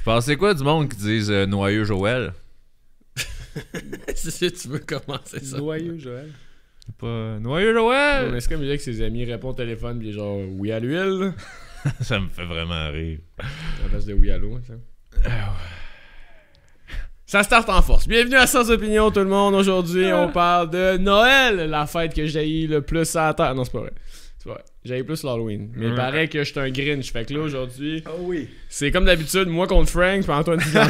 Pensez quoi du monde qui disent Noyeux Joël? Si tu veux commencer ça. Noyeux Joël. C'est pas Noyeux Joël! Mais c'est comme il dit que ses amis répondent au téléphone pis genre oui à l'huile. Ça me fait vraiment rire. À la place de oui à l'eau, ça. Ça starte en force. Bienvenue à Sans Opinion tout le monde. Aujourd'hui, on parle de Noël, la fête que j'haïs le plus à la terre. Non, c'est pas vrai. C'est pas vrai. J'haïs plus l'Halloween. Mais il paraît que je suis un Grinch. Fait que là, aujourd'hui, Oh oui. c'est comme d'habitude, moi contre Frank pis Antoine Divan.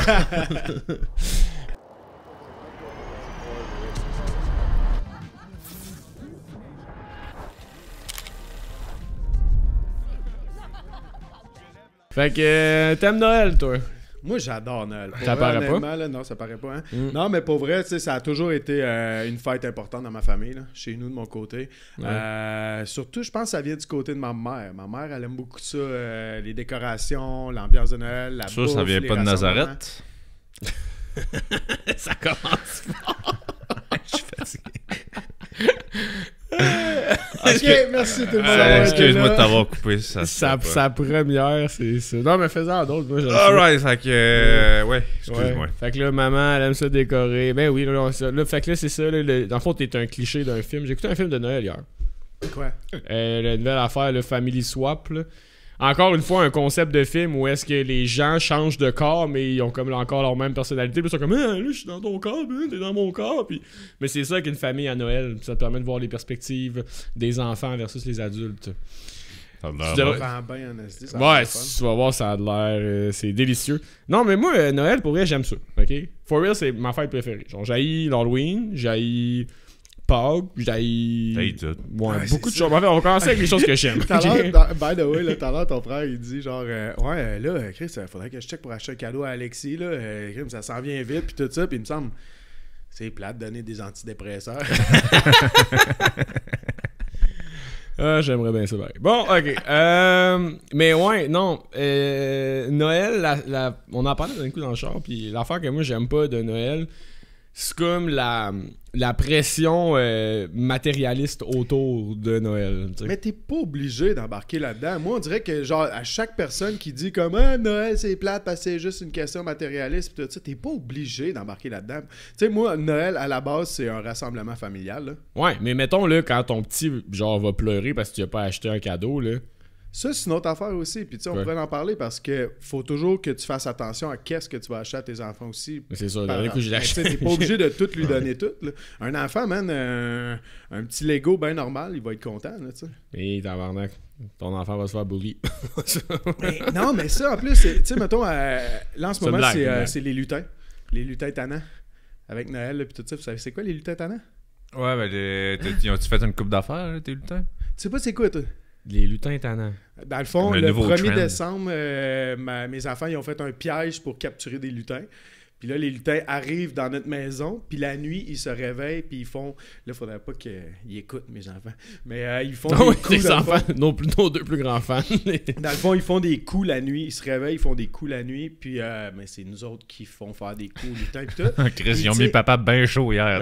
Fait que t'aimes Noël, toi? Moi, j'adore Noël. Pour Ça vrai, paraît pas? honnêtement, là, non, ça paraît pas. Hein? Non, mais pour vrai, tu sais, ça a toujours été une fête importante dans ma famille, là, chez nous, de mon côté. Ouais. Surtout, je pense que ça vient du côté de ma mère. Ma mère, elle aime beaucoup ça, les décorations, l'ambiance de Noël, la bouffe, Ça vient les pas de rassemblements. Nazareth? Ça commence fort. Je suis fatigué. Ok, merci tout le monde. Excuse-moi de t'avoir coupé. Sa première, c'est ça. Non, mais fais-en d'autres. Moi, j'aime ça. Alright, fait que. Ouais, excuse-moi. Ouais. Fait que là, maman, elle aime ça décorer. Ben oui, là, fait que là, c'est ça. Là, dans le fond, t'es un cliché d'un film. J'ai écouté un film de Noël hier. Quoi? La nouvelle affaire, le Family Swap. Là. Encore une fois, un concept de film où est-ce que les gens changent de corps, mais ils ont comme encore leur même personnalité. Puis ils sont comme, là, je suis dans ton corps, puis t'es dans mon corps. Puis... Mais c'est ça qu'une famille à Noël. Ça te permet de voir les perspectives des enfants versus les adultes. Ça a Tu l'air devrais- bon. Prends bien en esti, ça Ouais, va être fun. tu vas voir, ça a de l'air. C'est délicieux. Non, mais moi, Noël, pour vrai, j'aime ça. OK? For real, c'est ma fête préférée. Genre, j'haïs l'Halloween, j'haïs Pâques, j'haïs. T'haïs tout. Ouais, Ouais, beaucoup de c'est choses. En fait, on va commencer avec les choses que j'aime. Tout à OK? l'heure, by the way, là, tout à l'heure, ton frère, il dit genre, ouais, là, Chris, faudrait que je check pour acheter un cadeau à Alexis, là. Chris, ça s'en vient vite, puis tout ça, puis il me semble, c'est plate de donner des antidépresseurs. Ah, j'aimerais bien ça. Pareil. Bon, ok. Mais ouais, non. Noël, on en parlait d'un coup dans le char, puis l'affaire que moi j'aime pas de Noël, c'est comme la pression matérialiste autour de Noël. Tu sais. Mais t'es pas obligé d'embarquer là-dedans. Moi, on dirait que, genre, à chaque personne qui dit comme, ah, Noël, c'est plate parce que c'est juste une question matérialiste, pis tout ça, t'es pas obligé d'embarquer là-dedans. Tu sais, moi, Noël, à la base, c'est un rassemblement familial, là. Ouais, mais mettons là, quand ton petit genre va pleurer parce que tu as pas acheté un cadeau, là. Ça, c'est une autre affaire aussi. Puis, tu sais, on Ouais. pourrait en parler parce que faut toujours que tu fasses attention à qu'est-ce que tu vas acheter à tes enfants aussi. C'est ça, le dernier coup, je l'ai Mais tu sais, acheté. t'es pas obligé de tout lui donner tout. Là. Un enfant, man, un petit Lego bien normal, il va être content, là, tu sais. Et tabarnak, ton enfant va se faire bully. Mais non, mais ça, en plus, tu sais, mettons, là, en ce C'est une moment, blague, une blague. c'est les lutins. Les lutins tannants. Avec Noël, là, puis tout ça. Vous savez, c'est quoi les lutins tannants? Ouais, ben, ils ont-tu fait une coupe d'affaires, là, tes lutins? Tu sais pas c'est quoi, toi? Les lutins tannants. Dans le fond, Le le nouveau 1er trend. décembre, mes enfants, ils ont fait un piège pour capturer des lutins. Puis là, les lutins arrivent dans notre maison, puis la nuit, ils se réveillent, puis ils font... Là, faudrait pas qu'ils écoutent, mes enfants. Mais ils font Ah ouais, des coups, tes dans le enfants, fond. nos deux plus grands fans. Dans le fond, ils font des coups la nuit. Ils se réveillent, ils font des coups la nuit, puis mais c'est nous autres qui font faire des coups aux lutins, puis tout. Chris, ils ont tu mis sais- papa bien chaud hier.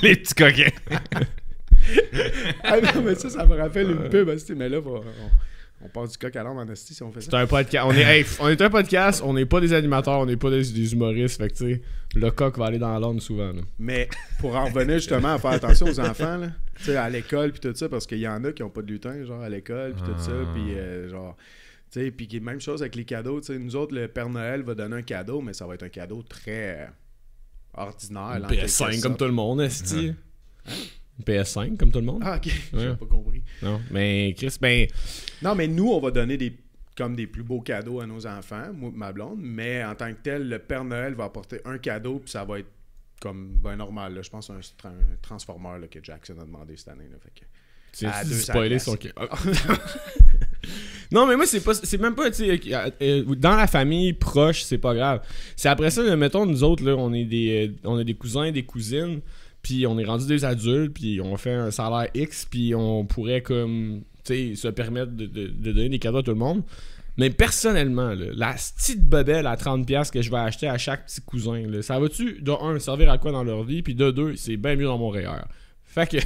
Les petits coquins. Ah non, mais ça me rappelle une pub, asti, mais là, on part du coq à l'âme en asti si on fait C'est ça. un podcast. On est un podcast, on n'est pas des animateurs, on n'est pas des humoristes. Fait que, tu sais, le coq va aller dans l'âne souvent. Là. Mais pour en revenir justement à faire attention aux enfants, là, tu sais, à l'école, puis tout ça, parce qu'il y en a qui n'ont pas de lutin, genre à l'école, puis tout ça, puis genre... Tu sais, puis même chose avec les cadeaux, tu sais, nous autres, le Père Noël va donner un cadeau, mais ça va être un cadeau très ordinaire. là, en quelque PS5 comme sorte. tout le monde, esti. PS5 comme tout le monde. Ah, ok, j'ai Ouais. pas compris. Non, mais Chris, ben. Non, mais nous, on va donner comme des plus beaux cadeaux à nos enfants, moi et ma blonde, mais en tant que tel, le Père Noël va apporter un cadeau, puis ça va être comme ben normal, là. Je pense un transformer là, que Jackson a demandé cette année. Là, fait que... Tu À viens-tu de 200 spoiler piastres. son. Non, mais moi, c'est même pas, tu sais, dans la famille proche, c'est pas grave. C'est après ça, mettons, nous autres, là, on a des cousins, des cousines, puis on est rendus des adultes, puis on fait un salaire X, puis on pourrait, comme, tu sais, se permettre de donner des cadeaux à tout le monde. Mais personnellement, là, la petite bebelle à 30$ que je vais acheter à chaque petit cousin, là, ça va-tu, de un, servir à quoi dans leur vie, puis de deux, c'est bien mieux dans mon REER. Fait que,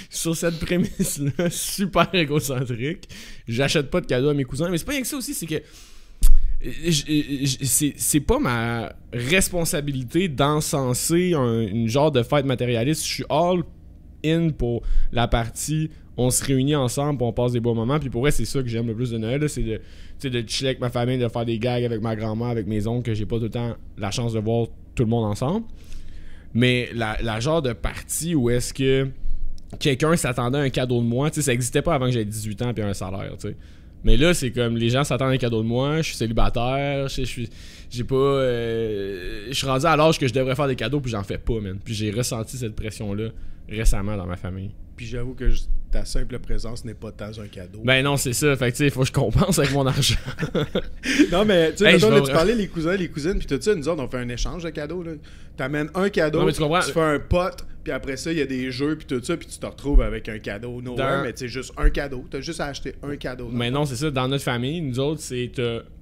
sur cette prémisse-là, super égocentrique, j'achète pas de cadeaux à mes cousins. Mais c'est pas rien que ça aussi, c'est que c'est pas ma responsabilité d'encenser une genre de fête matérialiste. Je suis all in pour la partie on se réunit ensemble pis on passe des bons moments. Puis pour vrai, c'est ça que j'aime le plus de Noël, là, c'est de chiller avec ma famille, de faire des gags avec ma grand-mère, avec mes oncles, que j'ai pas tout le temps la chance de voir tout le monde ensemble. Mais la genre de partie où est-ce que quelqu'un s'attendait à un cadeau de moi, tu sais, ça existait pas avant que j'aie 18 ans puis un salaire, tu sais. Mais là, c'est comme les gens s'attendent à un cadeau de moi, je suis célibataire, j'ai pas. Je suis rendu à l'âge que je devrais faire des cadeaux puis j'en fais pas, man. Puis j'ai ressenti cette pression-là récemment dans ma famille. Puis j'avoue que ta simple présence n'est pas tant un cadeau. Ben non, c'est ça. Fait que tu sais, il faut que je compense avec mon argent. Non, mais tu sais, Hey, tu parlais les cousins, les cousines, puis tout ça, nous autres, on fait un échange de cadeaux. Là. T'amènes un cadeau, Non, mais tu comprends? fais un pote, puis après ça, il y a des jeux, puis tout ça, puis tu te retrouves avec un cadeau. Mais c'est juste un cadeau. T'as juste à acheter un cadeau. Mais non, c'est ça. Dans notre famille, nous autres, c'est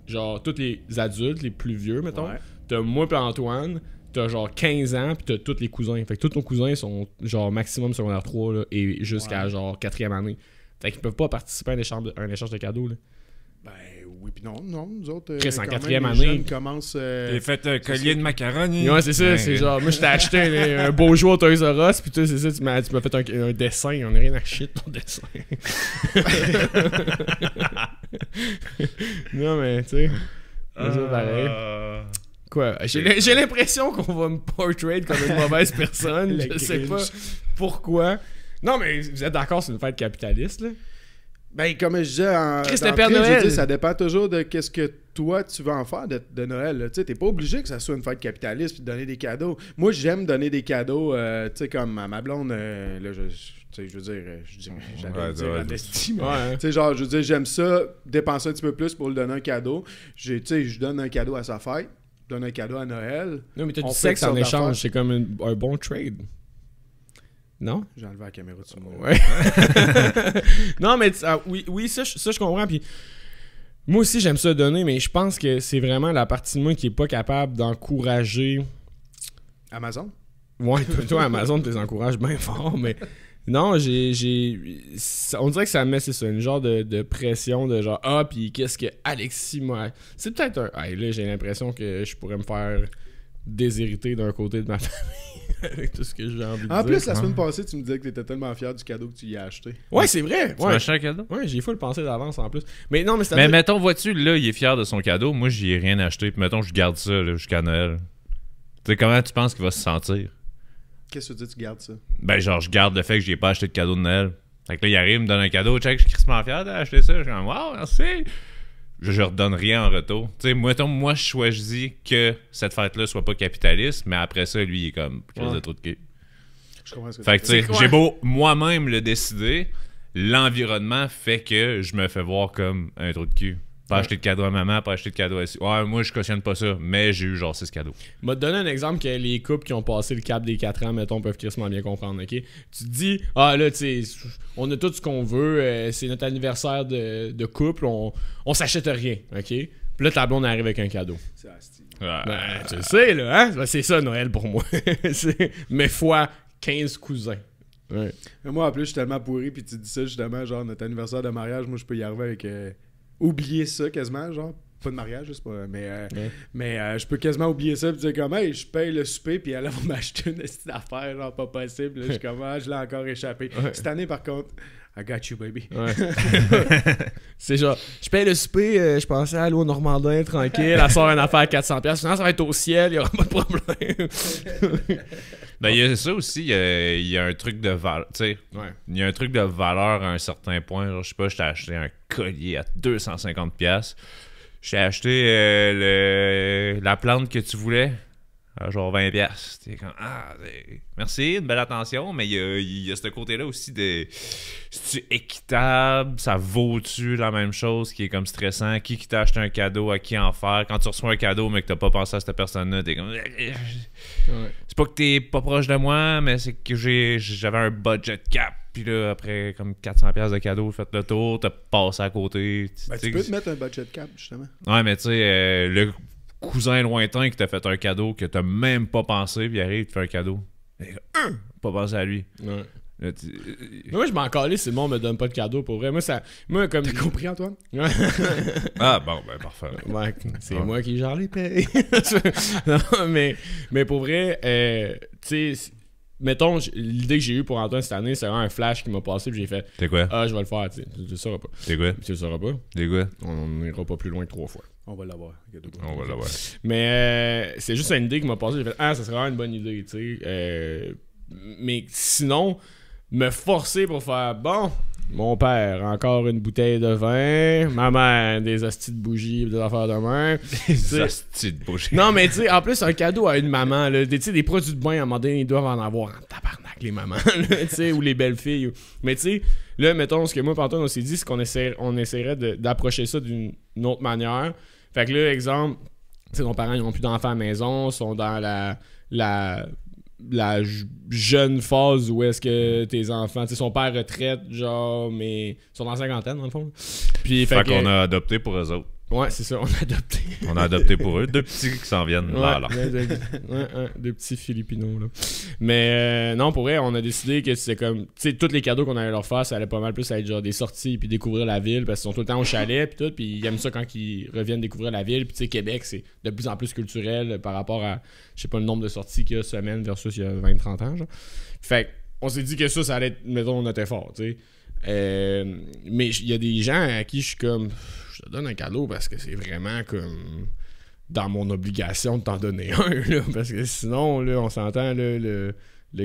genre tous les adultes, les plus vieux, mettons. Ouais. T'as moi et Antoine. T'as genre 15 ans, pis t'as tous les cousins. Fait que tous nos cousins sont genre maximum secondaire 3 là, et jusqu'à genre 4e année. Fait qu'ils peuvent pas participer à un échange de cadeaux. Là. Ben oui, puis non, nous autres. Chris, en quand 4e même, année. les jeunes commencent. J'ai fait un collier de macaroni. Ouais, c'est ça. C'est genre, moi je t'ai acheté un beau jouet au Toys R Us, pis toi, c'est ça, tu m'as fait un dessin. On a rien à chier de ton dessin. Non, mais tu sais. C'est pareil. Quoi? J'ai l'impression qu'on va me portrait comme une mauvaise personne. Je sais pas pourquoi. Non, mais vous êtes d'accord, c'est une fête capitaliste, là? Ben, comme je disais, Christ, d'entrée, Père je veux Noël. dire, ça dépend toujours de qu'est-ce que toi, tu veux en faire de Noël. Tu sais, t'es pas obligé que ça soit une fête capitaliste puis de donner des cadeaux. Moi, j'aime donner des cadeaux, tu sais, comme à ma blonde, là, tu sais, je veux dire, j'allais dire en estime. Ouais. Tu sais, genre, je veux dire, j'aime ça, dépenser un petit peu plus pour lui donner un cadeau. Tu sais, je donne un cadeau à sa fête. Donne un cadeau à Noël. Non, mais t'as On du fait sexe toutes en sortes échange. d'affaires. C'est comme un bon trade. Non? J'ai enlevé la caméra dessus moi. Ouais. Non, mais oui, ça, je comprends. Puis moi aussi, j'aime ça donner, mais je pense que c'est vraiment la partie de moi qui est pas capable d'encourager. Amazon? Ouais, toi Amazon, tu les encourages bien fort, mais non, on dirait que ça met, c'est ça, une genre de pression de genre, ah, puis qu'est-ce que Alexis m'a. C'est peut-être un. Hey, là, j'ai l'impression que je pourrais me faire déshériter d'un côté de ma famille avec tout ce que j'ai envie de dire. En plus, la semaine passée, tu me disais que t'étais tellement fier du cadeau que tu y as acheté. Ouais, c'est vrai. Tu m'as acheté un cadeau? Ouais, j'ai full pensé d'avance en plus. Mais non, mais c'est Mais mettons, vois-tu, là, il est fier de son cadeau. Moi, j'y ai rien acheté. Puis mettons, je garde ça là, jusqu'à Noël. Tu sais, comment tu penses qu'il va se sentir? Qu'est-ce que tu dis, tu gardes ça? Ben, genre, je garde le fait que j'ai pas acheté de cadeau de Noël. Fait que là, il arrive, il me donne un cadeau. Check, je suis crissement fier d'acheter ça. Je suis comme, wow, merci. Je redonne rien en retour. Tu sais, mettons, moi, je choisis que cette fête-là soit pas capitaliste, mais après ça, lui, il est comme, crise de trop de cul. Je comprends ce que Fait que, tu veux tu dire. sais, j'ai beau moi-même le décider, l'environnement fait que je me fais voir comme un trou de cul. Pas acheter de cadeau à maman, pas acheter de cadeau à... Ouais, moi, je cautionne pas ça, mais j'ai eu genre 6 cadeaux. M'a donné un exemple que les couples qui ont passé le cap des 4 ans, mettons, peuvent crissement bien comprendre, ok? Tu te dis, ah là, tu sais, on a tout ce qu'on veut, c'est notre anniversaire de couple, on s'achète rien, ok? Puis là, ta blonde arrive avec un cadeau. C'est asti. Ben, tu le sais, là, hein? Ben, c'est ça, Noël, pour moi. Mais fois 15 cousins. Ouais. Mais moi, en plus, je suis tellement pourri, puis tu dis ça justement, genre, notre anniversaire de mariage, moi, je peux y arriver avec. Oublier ça quasiment, genre. Pas de mariage, je sais pas. Mais je peux quasiment oublier ça, puis dire comme, hey, je paye le souper, puis elle va m'acheter une petite affaire, genre, pas possible. Là, je suis comme, ah, je l'ai encore échappé. Ouais. Cette année, par contre, I got you, baby. Ouais. C'est genre, je paye le souper, je pensais aller au Normandin tranquille, elle sort une affaire à 400$, sinon ça va être au ciel, il y aura pas de problème. Ben, il y a ça aussi, il y a un truc de valeur, tu sais. Ouais. Il y a un truc de valeur à un certain point. Genre, je sais pas, je t'ai acheté un collier à 250$. J'ai acheté la plante que tu voulais, à genre 20$. T'es comme, merci, une belle attention, mais il y a ce côté-là aussi de, c'est-tu équitable, ça vaut-tu la même chose qui est comme stressant, qui t'a acheté un cadeau, à qui en faire, quand tu reçois un cadeau mais que t'as pas pensé à cette personne-là, t'es comme, Ouais. c'est pas que t'es pas proche de moi, mais c'est que j'avais un budget cap. Puis là, après comme 400$ de cadeau, faites le tour, t'as passé à côté. Tu peux te mettre un budget cap, justement. Ouais, mais tu sais, le cousin lointain qui t'a fait un cadeau que t'as même pas pensé, puis il arrive, il te fait un cadeau. Pas penser à lui. Ouais. Là, Mais moi, je m'en calisse si le monde me donne pas de cadeau, pour vrai. Moi, comme... T'as compris, Antoine? Ah, bon, ben, parfait. Ouais, c'est Ouais. moi qui gère les payes. Non, mais pour vrai, tu sais, mettons, l'idée que j'ai eue pour Antoine cette année, c'est vraiment un flash qui m'a passé, puis j'ai fait, T'es quoi? ah, je vais le faire, tu sais. Tu le sauras pas. T'es quoi? Tu le sauras pas. T'es quoi? On n'ira pas plus loin que 3 fois. On va l'avoir. On va l'avoir. Mais c'est juste une idée qui m'a passé. J'ai fait, ah, ça serait vraiment une bonne idée, tu sais. Mais sinon, me forcer pour faire, bon, mon père, encore une bouteille de vin, ma mère, des hosties de bougies, des affaires de main. Des hosties de bougie. Non, mais tu sais, en plus, un cadeau à une maman, là, tu sais, des produits de bain, à un moment donné, ils doivent en avoir en tabarnak, les mamans, là, tu sais, ou les belles filles. Mais tu sais, là, mettons, ce que moi, Pantoine, on s'est dit, c'est qu'on essaierait d'approcher ça d'une autre manière. Fait que là, exemple, tu sais, nos parents, ils n'ont plus d'enfants à la maison, sont dans la jeune phase où est-ce que tes enfants, tu sais, son père retraite, genre, mais ils sont dans la cinquantaine, dans le fond. Puis, Fait qu'on a adopté pour eux autres. Ouais, c'est ça, on a adopté. On a adopté pour eux. 2 petits qui s'en viennent. Là. Deux petits Philippinos, là. Mais non, pour vrai, on a décidé que c'est comme... Tu sais, tous les cadeaux qu'on allait leur faire, ça allait pas mal plus être genre des sorties, puis découvrir la ville, parce qu'ils sont tout le temps au chalet, puis tout, puis ils aiment ça quand ils reviennent découvrir la ville. Puis tu sais, Québec, c'est de plus en plus culturel par rapport à, je sais pas, le nombre de sorties qu'il y a semaine versus il y a 20-30 ans, genre. Fait on s'est dit que ça allait être, mettons, notre effort, tu sais. Mais il y a des gens à qui je suis comme... Je te donne un cadeau parce que c'est vraiment comme dans mon obligation de t'en donner un, là, parce que sinon, là, on s'entend, là, le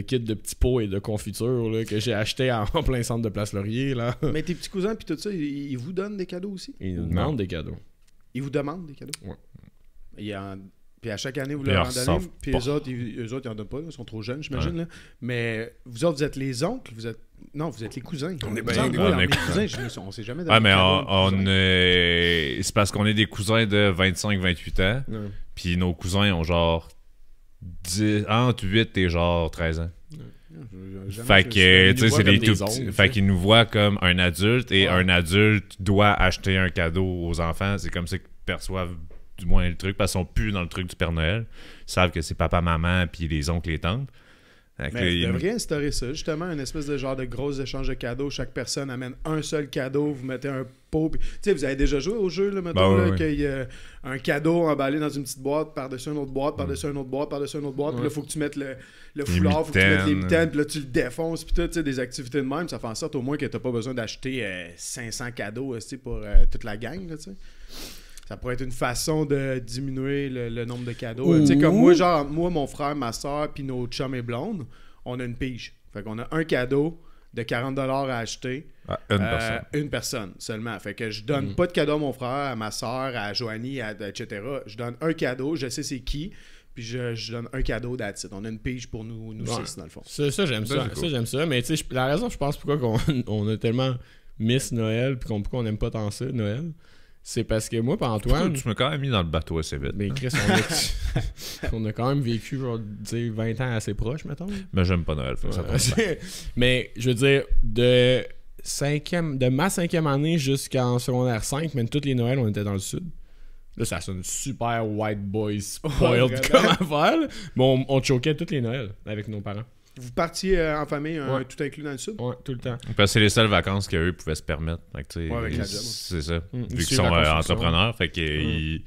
kit de petits pots et de confiture là, que j'ai acheté en plein centre de Place Laurier. Là. Mais tes petits cousins puis tout ça, ils vous donnent des cadeaux aussi? Ils nous demandent des cadeaux. Ils vous demandent des cadeaux? Ouais. Puis à chaque année, vous Ils leur en en donnez. reçoivent Puis pas. eux autres, ils en donnent pas. Là, ils sont trop jeunes, j'imagine. Là. Mais vous autres, vous êtes les oncles? Non, vous êtes les cousins. On est Vous bien autres, on moi, est les cousins, on s'est jamais donné Ouais, mais de cadeaux aux cousins. c'est parce qu'on est des cousins de 25-28 ans. Ouais. Puis nos cousins ont genre 10, entre 8 et genre 13 ans. Fait que, tu sais, c'est des tout petits. Fait qu'ils nous voient comme un adulte et un adulte doit acheter un cadeau aux enfants. C'est comme ça qu'ils perçoivent du moins le truc parce qu'ils sont plus dans le truc du Père Noël. Ils savent que c'est papa, maman puis les oncles et tantes. Fait que là, Mais ils vous nous- devriez instaurer ça, justement, une espèce de genre de gros échange de cadeaux. Chaque personne amène un seul cadeau, vous mettez un pot. Tu sais, vous avez déjà joué au jeu, là, mettons, Ben là, oui. qu'il y a un cadeau emballé dans une petite boîte, par-dessus une autre boîte, par-dessus une autre boîte, par-dessus une autre boîte. Puis là, il faut que tu mettes le foulard, faut que tu mettes les mitaines. mitaines, puis là, tu le défonces, puis tout, tu sais, des activités de même. Ça fait en sorte au moins que t'as pas besoin d'acheter 500 cadeaux, tu sais, pour toute la gang, là, tu sais. Ça pourrait être une façon de diminuer le nombre de cadeaux. Tu sais, comme moi, mon frère, ma soeur, puis nos chums et blondes, on a une pige. Fait qu'on a un cadeau de 40$ à acheter. Ah, une personne. Une personne seulement. Fait que je donne pas de cadeau à mon frère, à ma soeur, à Joanie, etc. Je donne un cadeau, je sais c'est qui, puis je donne un cadeau that's it. On a une pige pour nous six, dans le fond. Ça j'aime ça. c'est cool. Ça, j'aime ça. Mais tu sais, la raison, je pense, pourquoi on a tellement miss Noël, puis pourquoi on aime pas tant ça, Noël, c'est parce que moi, pas Antoine. Tu m'as quand même mis dans le bateau assez vite. Mais Chris, on a quand même vécu genre, 20 ans assez proches, mettons. Mais j'aime pas Noël. Fait que ça tombe bien. Mais je veux dire, de ma 5e année jusqu'en secondaire 5, même toutes les Noëls, on était dans le sud. Là, ça sonne super white boy spoiled Ouais, comme affaire. là. Mais on choquait toutes les Noëls avec nos parents. Vous partiez en famille, Ouais. tout inclus dans le sud? Ouais, tout le temps. Parce que c'est les seules vacances qu'eux pouvaient se permettre. Fait que, tu sais, Ouais, avec la job. c'est ça. Vu Aussi qu'ils sont la construction. entrepreneurs, fait qu'ils...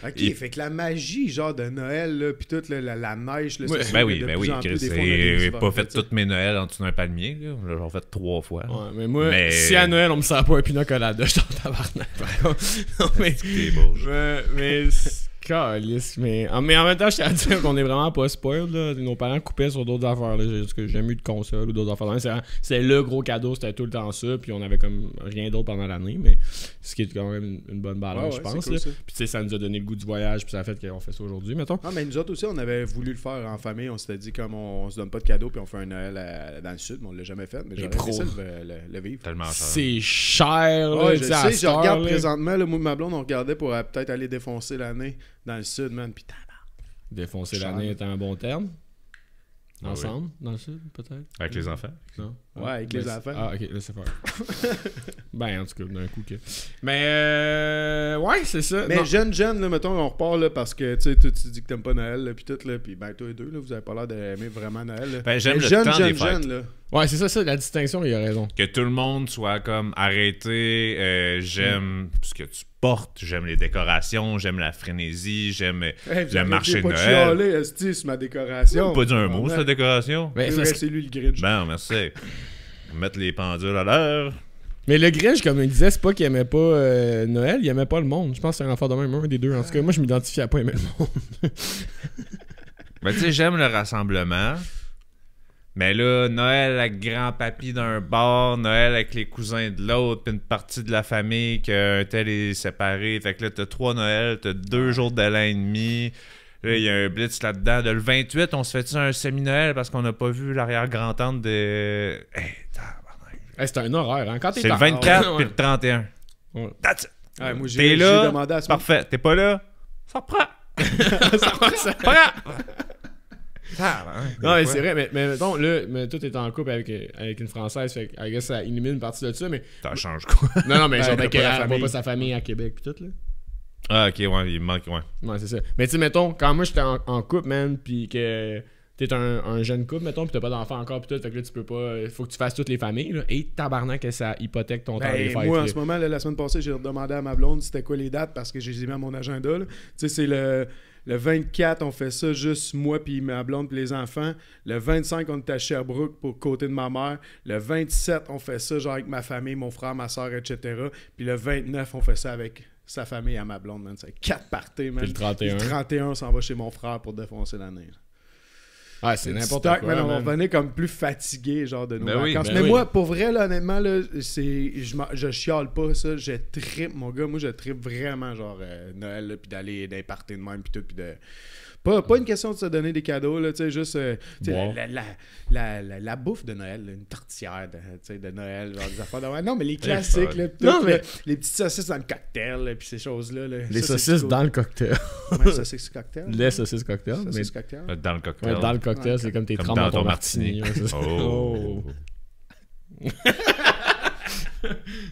Ok, Et- fait que la magie, genre de Noël, là, puis toute la neige, là, Ouais. ça se Ben fait oui, de ben plus oui, en plus. Chris. Des fois, on a des J'ai hivers, pas fait tu sais. toutes mes Noëls en dessous d'un palmier. Là. J'en ai fait 3 fois. Ouais, mais moi, Mais- si à Noël, on me sert pas un pina colada, je suis en tabarnak. par contre. Non, mais... C'est beau. mais calisse, mais en même temps, je tiens à dire qu'on est vraiment pas spoiled, là. Nos parents coupaient sur d'autres affaires, là. J'ai jamais eu de console ou d'autres affaires. C'est le gros cadeau, c'était tout le temps ça, puis on avait comme rien d'autre pendant l'année, mais ce qui est quand même une bonne balance, Ouais, je pense. c'est cool, là. ça. Puis tu sais, ça nous a donné le goût du voyage, puis ça a fait qu'on fait ça aujourd'hui, mettons. Ah, mais nous autres aussi, on avait voulu le faire en famille. On s'était dit, comme on se donne pas de cadeaux, puis on fait un Noël dans le sud, mais on l'a jamais fait. Mais j'aurais aimé pro. ça le vivre. Tellement cher. C'est cher, là, Ouais, tu je sais, à sais, cette je regarde heure, là. présentement, là, moi et ma blonde, on regardait pour peut-être aller défoncer l'année dans le sud, man. Puis Défoncer Cher. l'année est un bon terme. Ah Ensemble, dans le sud, peut-être. Avec les enfants. Non? Ouais, avec les enfants. Ah, ok, laissez faire. Ben, en tout cas, d'un coup que. Mais, Ouais, c'est ça. Mais Non. jeune, là, mettons, on repart, là, parce que, tu sais, toi, tu dis que t'aimes pas Noël, là, puis tout, là, puis ben, toi et deux, là, vous avez pas l'air d'aimer vraiment Noël, là. Ben, j'aime Mais le jeune, temps des jeune, fêtes. là. Ouais, c'est ça, la distinction, il a raison. Que tout le monde soit comme arrêté. J'aime ce que tu portes, j'aime les décorations, j'aime la frénésie, j'aime Hey, vous le arrêtez marché de pas Noël. chialer, esti, sur ma décoration. Pas dit un mot, Ouais. cette décoration. Mais, C'est parce vrai, que- c'est lui le Grinch. Ben, merci. Mettre les pendules à l'heure. mais le Grinch, comme il disait, c'est pas qu'il aimait pas Noël, il aimait pas le monde. Je pense que c'est un enfant de même, un des deux. En tout cas, moi, je m'identifiais à pas aimer le monde. Ben, tu sais, j'aime le rassemblement. Mais là, Noël avec grand-papy d'un bord, Noël avec les cousins de l'autre, puis une partie de la famille qu'un tel est séparé. Fait que là, t'as 3 Noëls, t'as 2 jours de l'an et demi. Là, il y a un blitz là-dedans. De le 28, on se fait un semi-Noël parce qu'on n'a pas vu l'arrière-grand-tante de... Hey, tabarnak. Hey, c'est un horaire, hein. Quand t'es C'est le en- 24 Ouais. puis le 31. Ouais. That's it. Ouais, moi, T'es j'ai là, demandé à ce parfait. T'es pas là, ça reprend. Ça- Pas grave. Tabarnak. Non, mais Quoi? c'est vrai, mais mettons, là, mais toi, t'es en couple avec une Française, fait que, I guess, ça élimine une partie de ça, mais... Ça change quoi? Non, mais Ouais, genre, t'as ben, pas la qu'elle voit famille. pas sa famille à Québec, pis tout, là. Ah, ok, ouais, il me manque, ouais. Ouais, c'est ça. Mais tu sais, mettons, quand moi, j'étais en couple, man, pis que t'es un jeune couple, mettons, pis t'as pas d'enfant encore, pis tout, fait que là, tu peux pas... Faut que tu fasses toutes les familles, là, et tabarnak, que ça hypothèque ton temps des Ben, fêtes. moi, en là. ce moment, là, la semaine passée, j'ai demandé à ma blonde c'était quoi les dates parce que je les ai mis à mon agenda. là. Tu sais, c'est le 24, on fait ça juste moi puis ma blonde puis les enfants. Le 25, on est à Sherbrooke pour côté de ma mère. Le 27, on fait ça genre avec ma famille, mon frère, ma soeur, etc. Puis le 29, on fait ça avec sa famille à ma blonde, man. C'est 4 parties, man. Puis le 31. Le 31, on s'en va chez mon frère pour défoncer l'année. là. Ah, c'est n'importe Stock, quoi, man, on va man. revenir comme plus fatigué genre de nos Ben oui, vacances. ben Mais oui. moi, pour vrai, là, honnêtement, là, je chiale pas ça. Je trippe, mon gars. Moi, je trippe vraiment genre Noël, là, puis d'aller dans les parties de même, puis tout, puis de... Pas une question de se donner des cadeaux, là, tu sais, juste tu sais, Wow. la bouffe de Noël, là, une tortillère de, tu sais, de Noël, genre des affaires de Noël. Non, mais les classiques, fun. là, tout, Non, mais- là, les petites saucisses dans le cocktail, là, puis ces choses-là. Là. Les Ça, c'est saucisses cool. dans le cocktail. Ouais, saucisses cocktail. Les saucisses cocktail. Mais Saucisses cocktail. Dans le cocktail. ouais, dans le cocktail, c'est comme tes Comme trempes dans dans ton ton martini. martini. Ouais, c'est ça. Oh.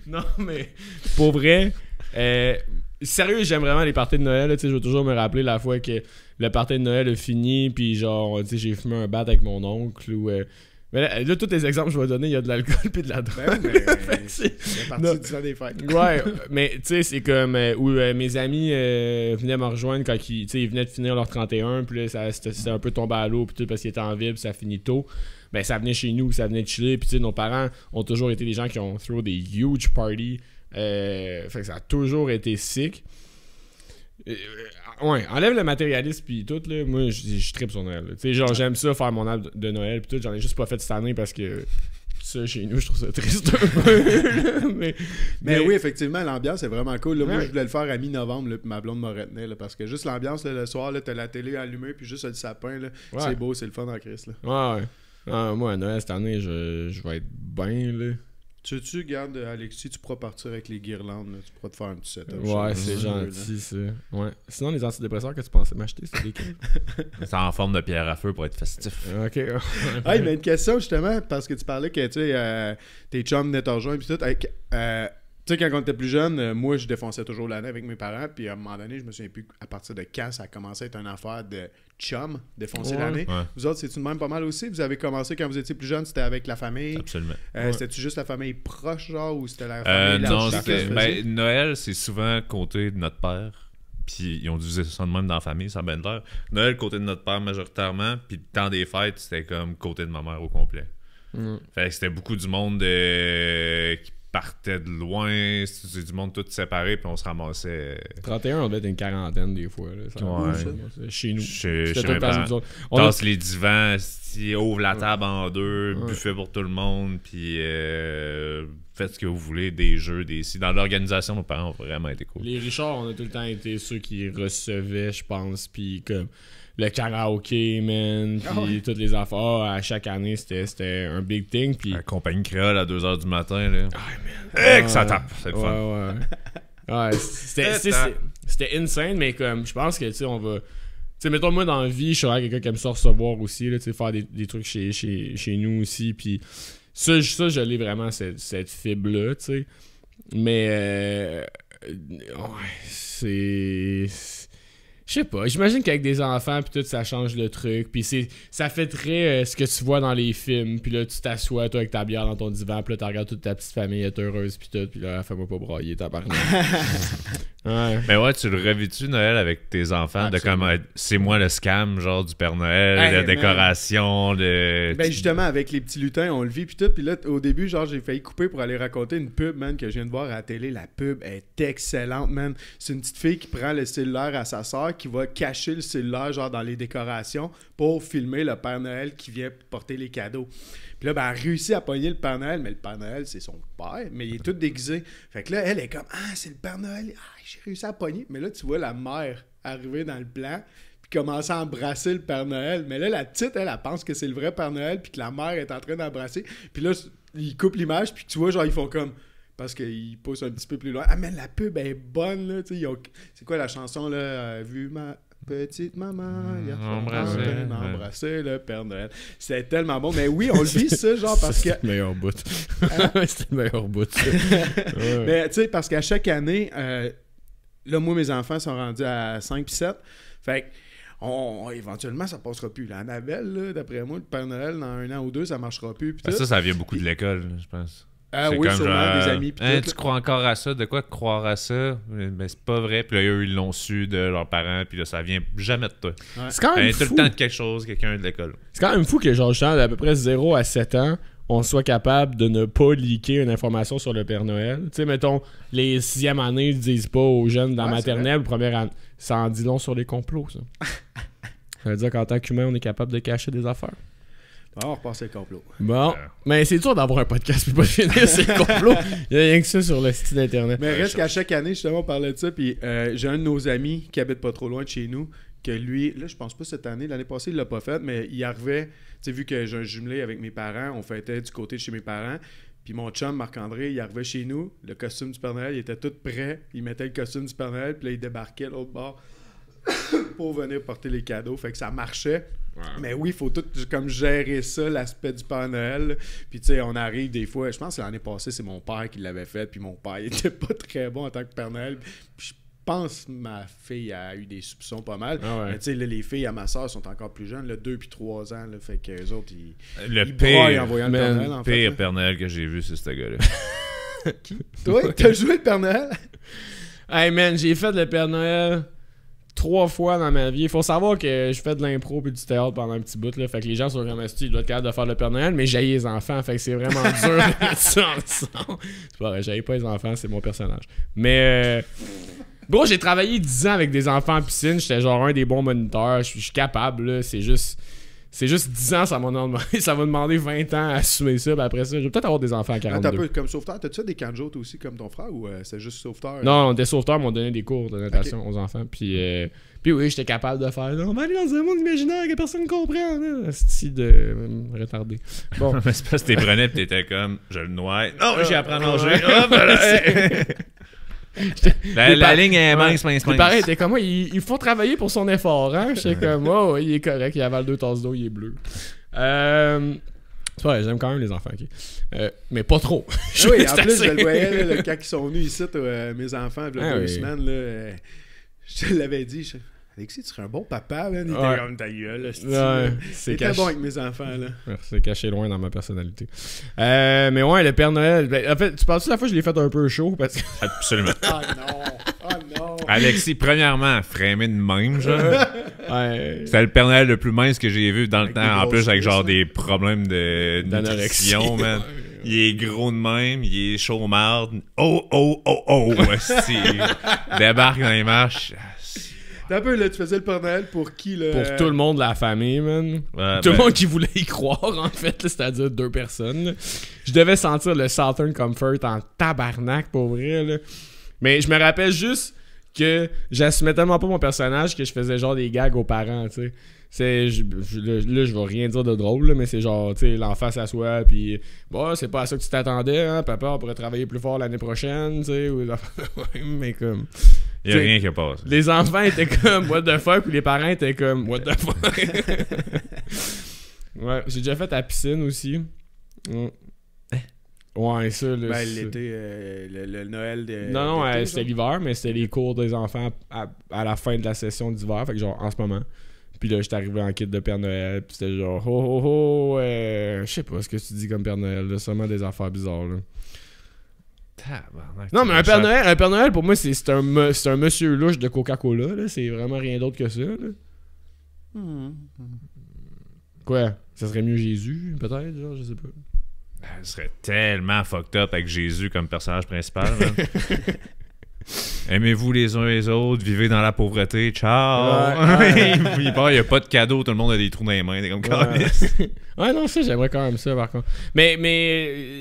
Non, mais pour vrai, sérieux, j'aime vraiment les parties de Noël. Là, tu sais, je vais toujours me rappeler la fois que le party de Noël a fini, puis genre, tu sais, j'ai fumé un bat avec mon oncle. Ou, mais là, tous les exemples que je vais donner, il y a de l'alcool puis de la drogue. Ben, mais C'est- c'est parti Non. du temps des fêtes. Ouais, mais tu sais, c'est comme où mes amis venaient me rejoindre quand ils, tu sais, ils venaient de finir leur 31, puis là, c'était un peu tombé à l'eau, puis tout, parce qu'ils étaient en ville, puis ça finit tôt. Ben, ça venait chez nous, ça venait de chiller, puis tu sais, nos parents ont toujours été des gens qui ont throw des huge parties. Fait que ça a toujours été sick. Ouais, enlève le matérialisme puis tout, là, moi, je trippe sur Noël. Tu sais, genre, j'aime ça, faire mon arbre de Noël, puis tout, j'en ai juste pas fait cette année parce que ça, chez nous, je trouve ça triste un peu. Mais oui, effectivement, l'ambiance est vraiment cool. Là. Moi, Ouais. je voulais le faire à mi-novembre, là, puis ma blonde me retenait, là, parce que juste l'ambiance, là, le soir, là, t'as la télé allumée, puis juste le sapin, là, Ouais. c'est beau, c'est le fun en Christ. Là. Ouais, ouais. Ah, moi, à Noël, cette année, je vais être bien, là. Tu gardes, Alexis, tu pourras partir avec les guirlandes, là, tu pourras te faire un petit setup. Ouais, chez c'est nous, gentil, ça. Ouais. Sinon, les antidépresseurs que tu pensais m'acheter, c'était lesquels? C'est en forme de pierre à feu pour être festif. Ok. Ah, mais une question, justement, parce que tu parlais que, tu sais, tes chums venaient te rejoindre, puis tout. Tu sais, quand on était plus jeune, moi, je défonçais toujours l'année avec mes parents, puis à un moment donné, je me souviens plus à partir de quand ça a commencé à être une affaire de chum, défoncer Ouais. l'année. Ouais. Vous autres, c'est-tu de même pas mal aussi? Vous avez commencé quand vous étiez plus jeune, c'était avec la famille? Absolument. Ouais. C'était-tu juste la famille proche, genre, ou c'était la famille Non, large? c'était. Ben, Noël, c'est souvent côté de notre père. Puis ils ont divisé ça de même dans la famille, ça a bien l'air. Noël, côté de notre père majoritairement. Puis le temps des fêtes, c'était comme côté de ma mère au complet. Mm. Fait que c'était beaucoup du monde qui partait de loin. C'est du monde tout séparé. Puis on se ramassait 31, on devait être une quarantaine des fois. Là. Ça Ouais. Chez nous. chez C'était tout mes le temps parents. nous autres. On a- Tasse les divans, ouvre la table en deux, Ouais. buffet pour tout le monde, puis faites ce que vous voulez, des jeux, des si. Dans l'organisation, nos parents ont vraiment été cool. Les Richards, on a tout le temps été ceux qui recevaient, je pense, puis comme le karaoké, man, puis Ah ouais. toutes les affaires. À chaque année, c'était un big thing, puis... La compagnie créole à 2h du matin, là. Ah, Que ça tape, c'est le fun. Ouais, ouais. Ouais, c'était insane, mais comme, je pense que, tu sais, on va... Tu sais, mettons, moi, dans la vie, je serais quelqu'un qui aime ça recevoir aussi, là, tu sais, faire des trucs chez nous aussi, puis ça, je l'ai vraiment, cette fibre-là, tu sais. Mais c'est... Je sais pas, j'imagine qu'avec des enfants pis tout, ça change le truc. Puis ça fait très ce que tu vois dans les films. Puis là, tu t'assois, toi, avec ta bière dans ton divan. Puis là, tu regardes toute ta petite famille être heureuse pis tout. Puis là, fais-moi pas broyer, tabarnak. Ouais. Mais ouais, tu le revis-tu Noël avec tes enfants de comme c'est moi le scam genre du Père Noël, Hey, la man. décoration, Ben justement, avec les petits lutins, on le vit pis tout. Pis là, au début, genre, j'ai failli couper pour aller raconter une pub, man, que je viens de voir à la télé. La pub est excellente, man. C'est une petite fille qui prend le cellulaire à sa soeur, qui va cacher le cellulaire, genre, dans les décorations pour filmer le Père Noël qui vient porter les cadeaux. Puis là, ben, elle réussit à pogner le Père Noël, mais le Père Noël, c'est son père, mais il est tout déguisé. Fait que là, elle est comme, ah, c'est le Père Noël. Ah, j'ai réussi à pogner. Mais là, tu vois la mère arriver dans le plan, puis commencer à embrasser le Père Noël. Mais là, la petite, elle pense que c'est le vrai Père Noël, puis que la mère est en train d'embrasser. Puis là, ils coupent l'image, puis tu vois, genre, ils font comme... Parce qu'ils poussent un petit peu plus loin. Ah, mais la pub est bonne, là. Tu sais, c'est quoi la chanson, là? Vu ma... Petite maman, il a embrassé le Père Noël. C'était tellement bon. Mais oui, on le vit ça, genre, parce que... C'était le meilleur bout. C'était le meilleur bout. Ouais. Mais tu sais, parce qu'à chaque année, là, moi, mes enfants sont rendus à 5 puis 7. Fait que, éventuellement, ça passera plus. La Annabelle, là, d'après moi, le Père Noël, dans 1 an ou 2, ça marchera plus. Pis tout. ça vient beaucoup de l'école, je pense. Ah C'est oui, comme sûrement, genre, des amis. Pis tout, tu crois encore à ça? De quoi croire à ça? Ben, c'est pas vrai. Puis là, eux, ils l'ont su de leurs parents. Puis là, ça vient jamais de toi. Ouais. C'est quand même Tout le fou. temps de quelque chose, quelqu'un de l'école. C'est quand même fou que, genre, justement, d'à peu près 0 à 7 ans, on soit capable de ne pas leaker une information sur le Père Noël. Tu sais, mettons, les 6e années, ils disent pas aux jeunes dans Ouais, maternelle ou première année. Ça en dit long sur les complots, ça. Ça veut dire qu'en tant qu'humain, on est capable de cacher des affaires. Bon, on repart sur le complot. Bon, mais c'est dur d'avoir un podcast puis pas finir ces complots. Il y a rien que ça sur le site internet. Mais reste qu'à chaque année, justement, on parlait de ça. Puis j'ai un de nos amis qui habite pas trop loin de chez nous, que lui, là, je pense pas cette année, l'année passée, il l'a pas fait, mais il arrivait, tu sais, vu que j'ai un jumelé avec mes parents, on fêtait du côté de chez mes parents. Puis mon chum, Marc-André, il arrivait chez nous, le costume du Père Noël, il était tout prêt. Il mettait le costume du Père Noël, puis là, il débarquait de l'autre bord pour venir porter les cadeaux. Fait que ça marchait. Ouais. Mais oui, il faut tout comme gérer ça, l'aspect du Père Noël. Puis tu sais, on arrive des fois, je pense que l'année passée, c'est mon père qui l'avait fait, puis mon père, il était pas très bon en tant que Père Noël. Puis je pense que ma fille a eu des soupçons pas mal. Ah ouais. Mais tu sais, les filles à ma soeur sont encore plus jeunes, là, 2 puis 3 ans. Là, fait qu'eux autres, Le ils broient en pire, voyant le Père Noël, en fait. pire Là. Père Noël que j'ai vu, c'est ce gars-là. Toi, t'as joué le Père Noël? Hey man, j'ai fait le Père Noël 3 fois dans ma vie. Il faut savoir que je fais de l'impro et du théâtre pendant un petit bout. Là. Fait que les gens sont comme ils doivent être capables de faire le Père Noël, mais j'haïs les enfants. Fait que c'est vraiment dur de mettre ça ensemble. C'est pas vrai, j'haïs pas les enfants, c'est mon personnage. Mais gros, j'ai travaillé 10 ans avec des enfants en piscine. J'étais genre un des bons moniteurs. Je suis capable, là. C'est juste 10 ans, ça va demander 20 ans à assumer ça. Puis après ça, je vais peut-être avoir des enfants à 42. Attends un peu, comme sauveteur, t'as-tu fait des canjos toi aussi comme ton frère ou c'est juste sauveteur? Non, on était sauveteurs, m'ont donné des cours de natation aux enfants. Puis oui, j'étais capable de faire. On va aller dans un monde imaginaire que personne ne comprend. C'est de retardé. Bon. Mais c'est parce que t'es prenais pis t'étais comme, je le noie. Non, j'ai appris à nager. Hop, là, la ligne est mince. Pareil, t'es comme moi, il faut travailler pour son effort, hein. J'étais comme, oh, il est correct, il avale 2 tasses d'eau, il est bleu. C'est pas vrai, j'aime quand même les enfants, ok. Mais pas trop. Oui, en plus, je le voyais là, quand ils sont venus ici, mes enfants, il y a 2 semaines, là, je te l'avais dit, Alexis, tu serais un bon papa, man. Il était comme ta gueule, là, c'est caché. Bon avec mes enfants, là. C'est caché loin dans ma personnalité. Mais ouais, le Père Noël. En fait, tu penses-tu la fois que je l'ai fait un peu chaud? Parce que... Absolument. Oh non! Alexis, premièrement, frémé de même, genre. Ouais. C'était le Père Noël le plus mince que j'ai vu dans le temps. En plus, avec genre des problèmes de nutrition, man. Il est gros de même, il est chaud-marde. Oh, esti. Débarque dans les marches. T'as un peu, là, tu faisais le Père Noël pour qui, là? Pour tout le monde de la famille, man. Ouais, tout le monde qui voulait y croire, en fait, là, c'est-à-dire 2 personnes. Là. Je devais sentir le Southern Comfort en tabarnak, pour vrai, là. Mais je me rappelle juste que j'assumais tellement pas mon personnage que je faisais genre des gags aux parents, tu sais. Là, je vais rien dire de drôle, là, mais c'est genre, tu sais, l'enfant s'assoit, puis bon, c'est pas à ça que tu t'attendais, hein, papa, on pourrait travailler plus fort l'année prochaine, tu sais, ou... mais comme... Il y a rien qui passe. Les enfants étaient comme what the fuck, puis les parents étaient comme what the fuck. Ouais, j'ai déjà fait à la piscine aussi. Ouais, ça, là. Ben, l'été, le Noël de. Non, d'été, c'était genre. l'hiver, mais c'était les cours des enfants à la fin de la session d'hiver. Fait que genre, en ce moment. Puis là, j'étais arrivé en kit de Père Noël. Puis c'était genre, oh, oh, oh, je sais pas ce que tu dis comme Père Noël. Là, seulement des affaires bizarres, là. Tabarnak, Non, mais c'est un Père Noël, pour moi, c'est un monsieur louche de Coca-Cola, là. C'est vraiment rien d'autre que ça, là. Quoi? Ça serait mieux Jésus, peut-être, genre, je sais pas. Ce serait tellement fucked up avec Jésus comme personnage principal. Man. Aimez-vous les uns les autres, vivez dans la pauvreté, ciao! Ouais. Il n'y a pas de cadeau, tout le monde a des trous dans les mains, t'es comme Ouais. Ouais, non, ça, j'aimerais quand même ça, par contre. Mais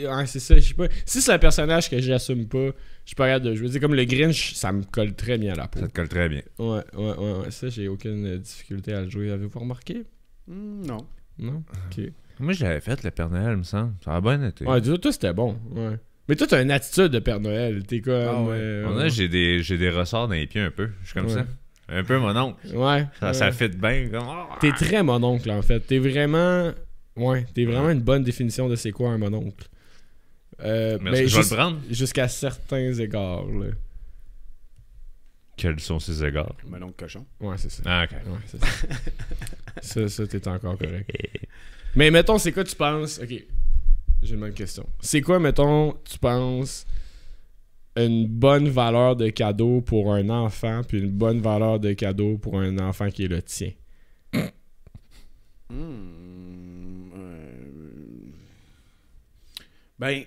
ouais, c'est ça, je sais pas. Si c'est un personnage que j'assume pas, je suis pas capable de jouer. Tu sais, comme le Grinch, ça me colle très bien à la peau. Ça te colle très bien. Ouais. Ça, j'ai aucune difficulté à le jouer. Avez-vous remarqué? Non. Non? Ok. Moi, je l'avais fait, le Père Noël, me semble. Ça a bien été. Ouais, toi, c'était bon. Ouais. Mais toi, t'as une attitude de Père Noël. T'es comme. Ah ouais. On a, j'ai des ressorts dans les pieds un peu. Je suis comme Ouais. ça. Un peu mon oncle. Ouais. Ça fit bien. Comme... T'es très mononcle, en fait. T'es vraiment une bonne définition de c'est quoi un mononcle. Merci, je vais le prendre. Jusqu'à certains égards, là. Quels sont ces égards? Mais non, cochon. Ouais, c'est ça. Ah, ok. Ouais, c'est ça. ça, t'es encore correct. Mais mettons, c'est quoi tu penses... Ok, j'ai une bonne question. C'est quoi, mettons, tu penses une bonne valeur de cadeau pour un enfant puis une bonne valeur de cadeau pour un enfant qui est le tien? Ben...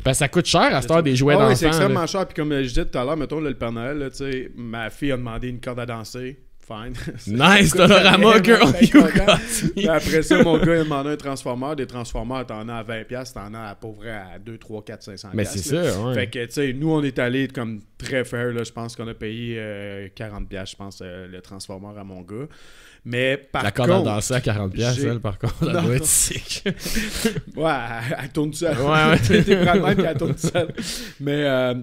Parce que ça coûte cher à cette heure des jouets Ah d'enfants. oui, c'est extrêmement là. cher. Puis comme je disais tout à l'heure, mettons, là, le Père Noël, là, tu sais, ma fille a demandé une corde à danser. Fine. Nice, Dolorama Girl, Ben, you content. got Puis me. après ça, mon gars, il a demandé un transformeur. Des transformeurs, t'en as à 20$, t'en as à peu près à 2, 3, 4, 500$. Mais c'est là. ça, ouais. Fait que, tu sais, nous, on est allés comme très fair, là. Je pense qu'on a payé 40$, je pense, le transformeur à mon gars. Mais par La corde à contre... danser à 40$, j'ai- elle, par contre, elle Non, doit être non. sick. Ouais, elle tourne seule. Ouais. T'es prêt de même qu'elle tourne seule. Mais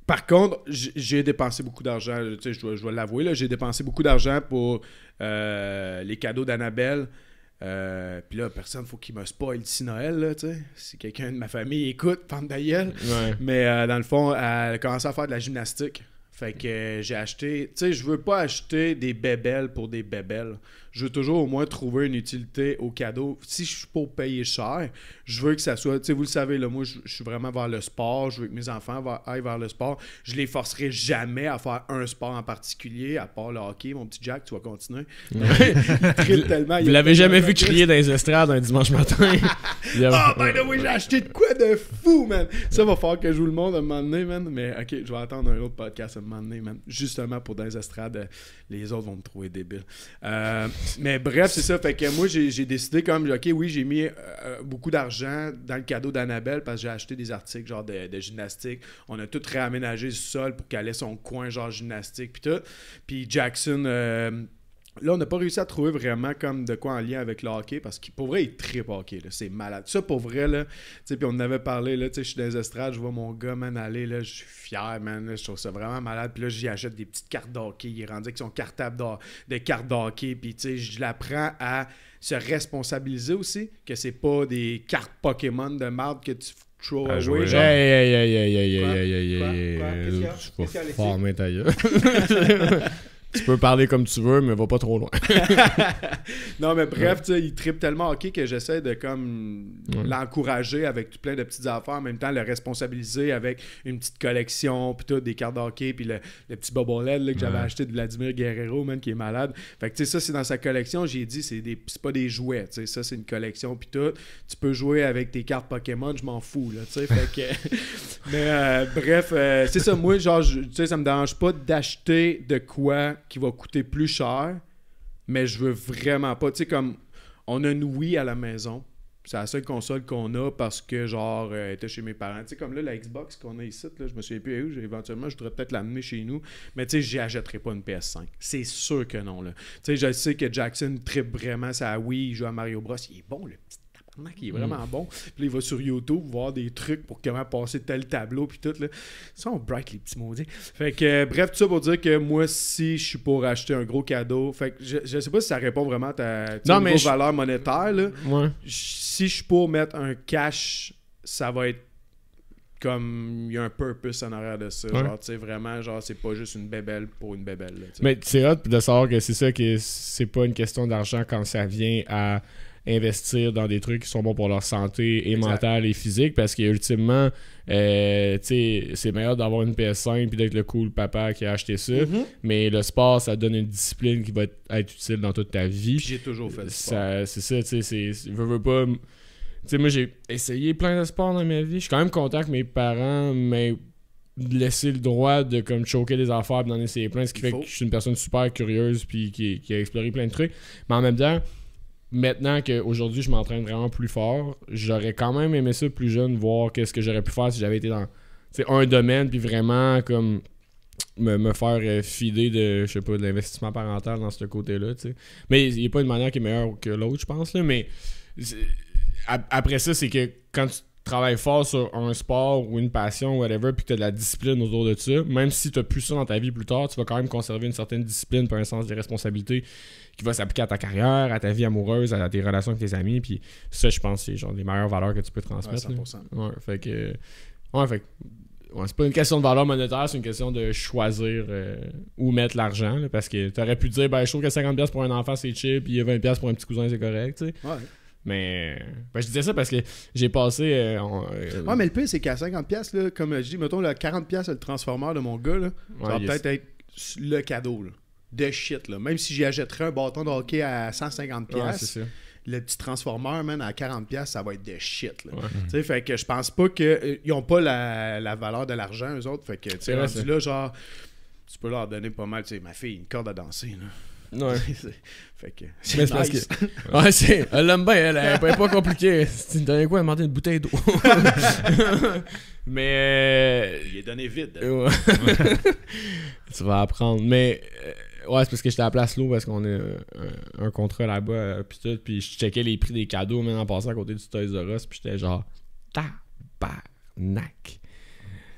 par contre, j'ai dépensé beaucoup d'argent. Tu sais, je dois l'avouer, là, j'ai dépensé beaucoup d'argent pour les cadeaux d'Annabelle. Puis là, personne, faut qu'il me spoil d'ici Noël, là, tu sais. Si quelqu'un de ma famille écoute, pente d'ailleurs. Ouais. Mais dans le fond, elle a commencé à faire de la gymnastique. Fait que j'ai acheté... Tu sais, je veux pas acheter des bébelles pour des bébelles. Je veux toujours au moins trouver une utilité au cadeau. Si je suis pour payer cher, je veux que ça soit... Tu sais, vous le savez, là, moi, je suis vraiment vers le sport. Je veux que mes enfants aillent vers le sport. Je les forcerai jamais à faire un sport en particulier, à part le hockey. Mon petit Jack, tu vas continuer. Il tripe tellement. Vous l'avez jamais vu crier dans les estrades un dimanche matin? Ah, ben là, oui, j'ai acheté de quoi de fou, man! Ça va falloir que je joue le monde à un moment donné, man. Mais ok, je vais attendre un autre podcast à un moment donné, man. Justement pour dans les estrades, les autres vont me trouver débile. Mais bref, c'est ça. Fait que moi, j'ai décidé comme, ok, oui, j'ai mis beaucoup d'argent dans le cadeau d'Annabelle parce que j'ai acheté des articles genre de gymnastique. On a tout réaménagé le sol pour qu'elle ait son coin genre gymnastique puis tout. Puis Jackson... là, on n'a pas réussi à trouver vraiment comme de quoi en lien avec le hockey parce que pour vrai, il trippe hockey. Là. C'est malade. Ça, pour vrai, là, tu sais, puis on en avait parlé, là, tu sais, je suis dans les estrades, je vois mon gars, man, aller, là, je suis fier, man, là, je trouve ça vraiment malade. Puis là, j'y achète des petites cartes d'hockey. Il est rendu avec son cartable de cartes d'hockey. Puis, tu sais, je l'apprends à se responsabiliser aussi, que c'est pas des cartes Pokémon de marde que tu throw À away, jouer. genre. Hey. Quoi? Qu'est-ce qu'il y a? Tu Qu'est-ce qu'il y a, vas Alexis? former ta gueule. Tu peux parler comme tu veux, mais va pas trop loin. Non, mais bref, tu sais, il trippe tellement hockey que j'essaie de comme l'encourager avec tout plein de petites affaires, en même temps le responsabiliser avec une petite collection, puis tout, des cartes de hockey, puis le petit bobblehead là, que j'avais acheté de Vladimir Guerrero, man, qui est malade. Fait que tu sais, ça, c'est dans sa collection. J'ai dit, c'est pas des jouets, tu sais, ça, c'est une collection, puis tout. Tu peux jouer avec tes cartes Pokémon, je m'en fous, là, tu sais. Fait que... Mais bref, c'est ça, moi, genre, tu sais, ça me dérange pas d'acheter de quoi qui va coûter plus cher, mais je veux vraiment pas, tu sais, comme on a une Wii à la maison, c'est la seule console qu'on a parce que genre elle était chez mes parents, tu sais, comme là la Xbox qu'on a ici, là, je me souviens plus où, éventuellement je voudrais peut-être l'amener chez nous, mais tu sais, j'y achèterai pas une PS5, c'est sûr que non, là. Tu sais, je sais que Jackson trippe vraiment sa Wii, il joue à Mario Bros, il est bon, le petit tabarnak, il est vraiment bon. Puis là, il va sur YouTube voir des trucs pour comment passer tel tableau, puis tout, là. Ils sont bright, les petits maudits. Fait que, bref, tout ça pour dire que moi, si je suis pour acheter un gros cadeau, fait que je sais pas si ça répond vraiment à ta valeur monétaire, là. Ouais. Si je suis pour mettre un cash, ça va être comme il y a un purpose en arrière de ça. Ouais. Genre, tu sais, vraiment, genre, c'est pas juste une bébelle pour une bébelle. Là, Mais c'est hot de savoir que c'est ça, que c'est pas une question d'argent quand ça vient à investir dans des trucs qui sont bons pour leur santé et mentale et physique, parce qu'ultimement, tu sais, c'est meilleur d'avoir une PS5 puis d'être le cool papa qui a acheté ça, mais le sport, ça donne une discipline qui va être utile dans toute ta vie. Puis j'ai toujours fait ça. C'est ça, tu sais, veux pas... Tu sais, moi, j'ai essayé plein de sports dans ma vie. Je suis quand même content que mes parents m'aient laissé le droit de comme choquer des affaires et d'en essayer plein, ce qui fait que je suis une personne super curieuse puis qui a exploré plein de trucs. Mais en même temps, maintenant qu'aujourd'hui, je m'entraîne vraiment plus fort, j'aurais quand même aimé ça plus jeune, voir qu'est-ce que j'aurais pu faire si j'avais été dans un domaine puis vraiment comme me faire fider de, je sais pas, de l'investissement parental dans ce côté-là, tu sais. Mais il n'y a pas une manière qui est meilleure que l'autre, je pense, là, mais... Après ça, c'est que quand tu travailles fort sur un sport ou une passion, whatever, puis que tu as de la discipline autour de ça, même si tu n'as plus ça dans ta vie plus tard, tu vas quand même conserver une certaine discipline puis un sens des responsabilités qui va s'appliquer à ta carrière, à ta vie amoureuse, à tes relations avec tes amis. Puis ça, je pense, c'est genre les meilleures valeurs que tu peux transmettre. Ouais, 100%. Ouais, fait que c'est pas une question de valeur monétaire, c'est une question de choisir où mettre l'argent. Là, parce que tu aurais pu dire, ben, je trouve que 50$ pour un enfant, c'est cheap, puis 20$ pour un petit cousin, c'est correct. T'sais. Ouais. Mais je disais ça parce que j'ai passé... Ouais, mais le pire, c'est qu'à 50$, là, comme je dis, mettons, le 40$, le transformeur de mon gars, là, ça va peut-être être le cadeau là, de shit. Là. Même si j'y achèterais un bâton de hockey à 150$, ouais, c'est ça. Le petit transformeur, man, à 40$, ça va être de shit. Là. Ouais. Fait que je pense pas qu'ils n'ont pas la valeur de l'argent, eux autres. Fait que, tu sais, rendu là, genre, tu peux leur donner pas mal. Tu sais, ma fille, une corde à danser, là. Ouais. Fait que c'est nice. Parce que... ouais, elle l'aime bien, elle est pas compliquée. Tu me donnais quoi? Elle m'a demandé une bouteille d'eau. Mais il est donné vide. Ouais. Tu vas apprendre. Mais ouais, c'est parce que j'étais à Place L'eau parce qu'on a un contrat là-bas puis tout, puis je checkais les prix des cadeaux même en passant à côté du Toys R Us, puis j'étais genre tabarnak.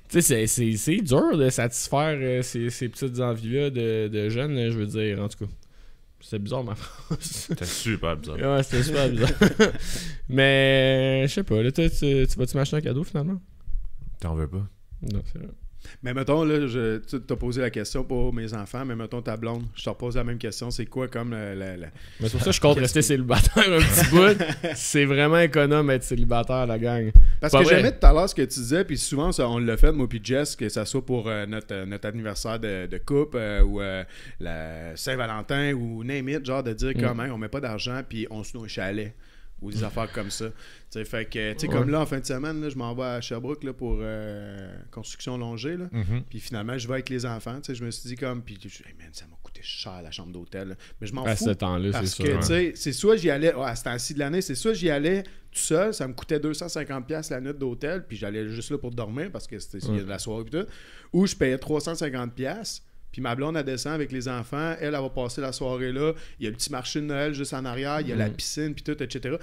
Tu sais, c'est dur de satisfaire ces petites envies-là de jeunes, je veux dire, en tout cas. C'est bizarre, ma phrase. C'était super bizarre. Ouais, c'était super bizarre. Mais, je sais pas, là, tu vas-tu m'acheter un cadeau, finalement? T'en veux pas? Non, c'est vrai. Mais mettons, là, tu t'as posé la question pour mes enfants, mais mettons ta blonde, je te repose la même question, c'est quoi comme la... Mais c'est pour ça que je compte rester célibataire un petit bout. C'est vraiment économe être célibataire, la gang. Parce que j'aimais tout à l'heure ce que tu disais, puis souvent, ça, on l'a fait, moi puis Jess, que ça soit pour notre anniversaire de couple ou la Saint-Valentin ou name it, genre de dire comment on met pas d'argent puis on se noue un chalet. Ou des affaires comme ça. T'sais, fait que, tu sais, comme là, en fin de semaine, là, je m'en vais à Sherbrooke là, pour construction longée. Là. Puis finalement, je vais avec les enfants. Je me suis dit comme, puis hey, man, ça m'a coûté cher la chambre d'hôtel. Là. Mais je m'en fous. À ce temps-là, parce c'est que, sûr. tu sais, c'est soit j'y allais, à ce temps-ci de l'année, c'est soit j'y allais tout seul, ça me coûtait 250$ la nuit d'hôtel, puis j'allais juste là pour dormir parce que c'était il y a de la soirée et tout. Ou je payais 350$. Puis ma blonde, elle descend avec les enfants. Elle va passer la soirée là. Il y a le petit marché de Noël juste en arrière. Il y a la piscine, puis tout, etc.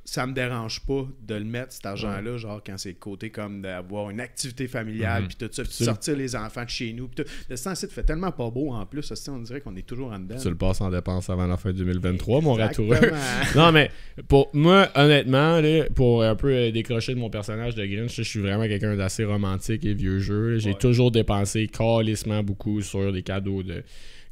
Ça me dérange pas de le mettre, cet argent-là, genre quand c'est le côté comme d'avoir une activité familiale, puis tout ça, puis sortir les enfants de chez nous. Puis tout. Le sens-ci fait tellement pas beau en plus. Ça, on dirait qu'on est toujours en dedans. Tu le passes en dépense avant la fin 2023, mon ratoureux. Exactement. Non, mais pour moi, honnêtement, là, pour un peu décrocher de mon personnage de Grinch, je suis vraiment quelqu'un d'assez romantique et vieux jeu. J'ai toujours dépensé calissement beaucoup sur des cadeaux de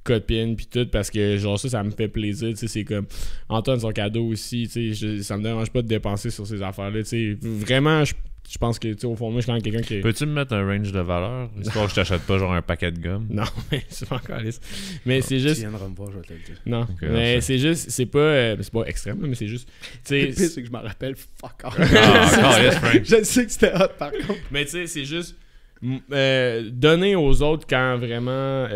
copines puis tout, parce que genre ça me fait plaisir, tu sais, c'est comme Antoine, son cadeau aussi, tu sais, ça me dérange pas de dépenser sur ces affaires-là, tu sais, vraiment, je pense que, tu sais, au fond de moi, je suis quand même quelqu'un qui... Peux-tu me mettre un range de valeur, histoire que je t'achète pas genre un paquet de gomme? Non, mais c'est pas encore lisse. Mais c'est juste... Tu viendras me voir, je vais te le dire. Non, okay, mais c'est juste, c'est pas extrême, mais c'est juste, tu Le sais... pire, c'est que je m'en rappelle, fuck off. Yes, Frank. Je sais que c'était hot, par contre. Mais tu sais, c'est juste... donner aux autres quand vraiment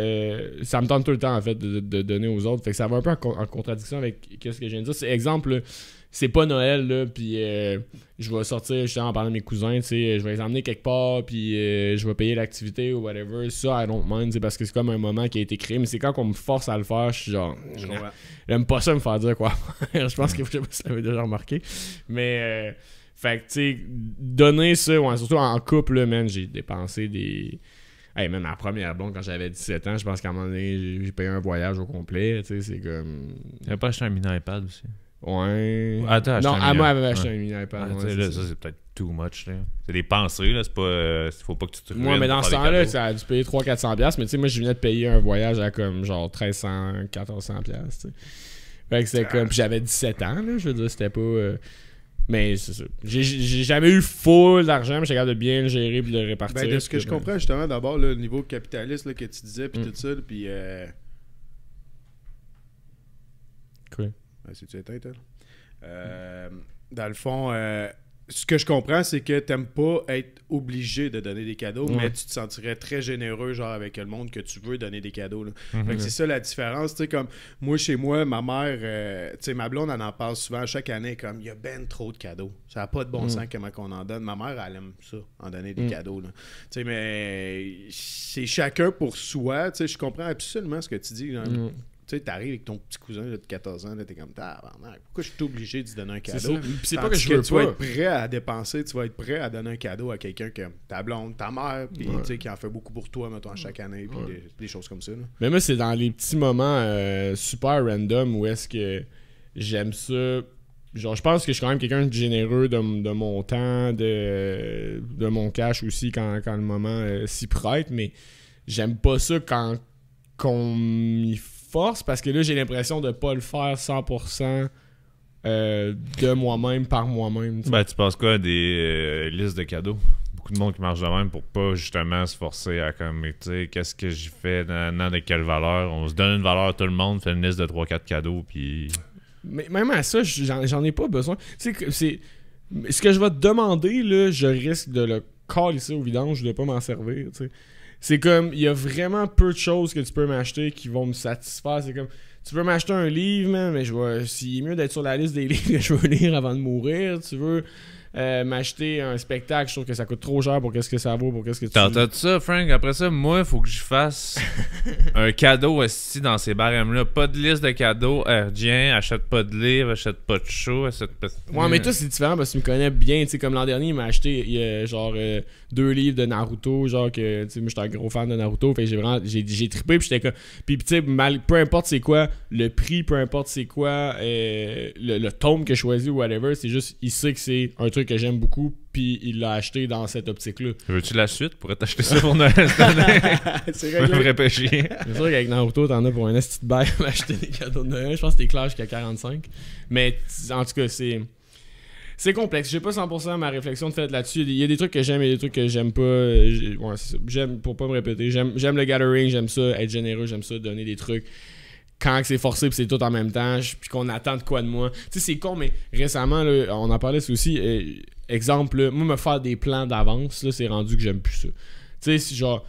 ça me tente tout le temps en fait de donner aux autres, fait que ça va un peu en contradiction avec ce que je viens de dire. C'est exemple, c'est pas Noël, là, puis je vais sortir, justement, en parlant de mes cousins, tu sais, je vais les emmener quelque part, puis je vais payer l'activité ou whatever. Ça, I don't mind, c'est parce que c'est comme un moment qui a été créé, mais c'est quand on me force à le faire, je suis genre, j'aime pas ça me faire dire quoi faire. Je pense que je sais pas si vous l'avez déjà remarqué. Mais, fait que, tu sais, donner ça, ouais, surtout en couple, là, man, j'ai dépensé des... Hey, même ma première blonde, quand j'avais 17 ans, je pense qu'à un moment donné, j'ai payé un voyage au complet, tu sais, c'est comme... T'avais pas acheté un mini iPad aussi? Ouais. Attends, non, à moi, elle avait acheté un mini iPad. Ouais, là, ça, c'est peut-être too much, là. C'est des pensées, là, c'est pas... faut pas que tu te ruines. Ouais, mais dans ce temps-là, ça a dû payer 300-400$, mais tu sais, moi, je venais de payer un voyage à comme, genre, 1300-1400$, tu sais. Fait que c'était comme... Puis j'avais 17 ans, là, je veux dire, c'était pas... Mais c'est ça. J'ai jamais eu full d'argent, mais j'étais capable de bien le gérer et de le répartir. Ben, de ce que je comprends, justement, d'abord, le niveau capitaliste là, que tu disais, puis tout ça, puis... Quoi? C'est-tu éteint, toi? Dans le fond, ce que je comprends, c'est que t'aimes pas être obligé de donner des cadeaux, mais tu te sentirais très généreux, genre, avec le monde que tu veux donner des cadeaux. Là. Fait que c'est ça la différence. Tu sais, comme moi, chez moi, ma mère, tu sais, ma blonde, elle en parle souvent chaque année, comme il y a ben trop de cadeaux. Ça n'a pas de bon sens comment qu'on en donne. Ma mère, elle aime ça, en donner des cadeaux. Tu sais, mais c'est chacun pour soi. Tu sais, je comprends absolument ce que tu dis. Tu sais, t'arrives avec ton petit cousin là, de 14 ans, là, t'es comme, pourquoi je suis obligé de lui donner un cadeau? C'est pas que je veux tu vas être prêt à dépenser, tu vas être prêt à donner un cadeau à quelqu'un comme ta blonde, ta mère, puis tu sais, qui en fait beaucoup pour toi, mettons, chaque année, puis des choses comme ça. Là. Mais moi, c'est dans les petits moments super random où est-ce que j'aime ça. Genre, je pense que je suis quand même quelqu'un de généreux de mon temps, de mon cash aussi quand le moment s'y prête, mais j'aime pas ça quand qu'on m'y force parce que là, j'ai l'impression de pas le faire 100% de moi-même par moi-même. Ben, tu penses quoi des listes de cadeaux? Beaucoup de monde qui marche de même pour pas justement se forcer à comme, tu sais, qu'est-ce que j'ai fait, de quelle valeur. On se donne une valeur à tout le monde, fait une liste de 3-4 cadeaux, puis... Mais même à ça, j'en ai pas besoin. Tu sais, c'est... Ce que je vais te demander, là, je risque de le calisser au vidange, de pas m'en servir, tu sais. C'est comme, il y a vraiment peu de choses que tu peux m'acheter qui vont me satisfaire. C'est comme, tu veux m'acheter un livre, man, mais s'il est mieux d'être sur la liste des livres que je veux lire avant de mourir. Tu veux m'acheter un spectacle, je trouve que ça coûte trop cher pour qu'est-ce que ça vaut, pour qu'est-ce que tu... T'entends ça, Frank? Après ça, moi, il faut que je fasse un cadeau aussi dans ces barèmes-là. Pas de liste de cadeaux. Tiens, achète pas de livre, achète pas de show, achète pas de... Ouais, mais toi, c'est différent parce que tu me connais bien. Tu sais, comme l'an dernier, il m'a acheté genre 2 livres de Naruto. Genre que, tu sais, moi, j'étais un gros fan de Naruto. Fait que j'ai trippé, puis j'étais comme... Puis, tu sais, peu importe c'est quoi le prix, peu importe c'est quoi le tome que je choisis ou whatever, c'est juste, il sait que c'est un truc que j'aime beaucoup, puis il l'a acheté dans cette optique-là. Veux-tu la suite pour t'acheter ça pour Noël? C'est un vrai péché. C'est sûr qu'avec Naruto, t'en as pour un esti de bail à acheter des cadeaux de Noël. Je pense que t'es clair jusqu'à 45. Mais en tout cas, c'est complexe. J'ai pas 100% ma réflexion de fait là-dessus. Il y a des trucs que j'aime et des trucs que j'aime pas. Ouais, c'est ça. J'aime, pour pas me répéter, j'aime le gathering, j'aime ça, être généreux, j'aime ça, donner des trucs. Quand c'est forcé puis c'est tout en même temps, puis qu'on attend de quoi de moi. Tu sais, c'est con, mais récemment, là, on en parlait aussi. Exemple, là, moi, me faire des plans d'avance, là, c'est rendu que j'aime plus ça. Tu sais, si genre,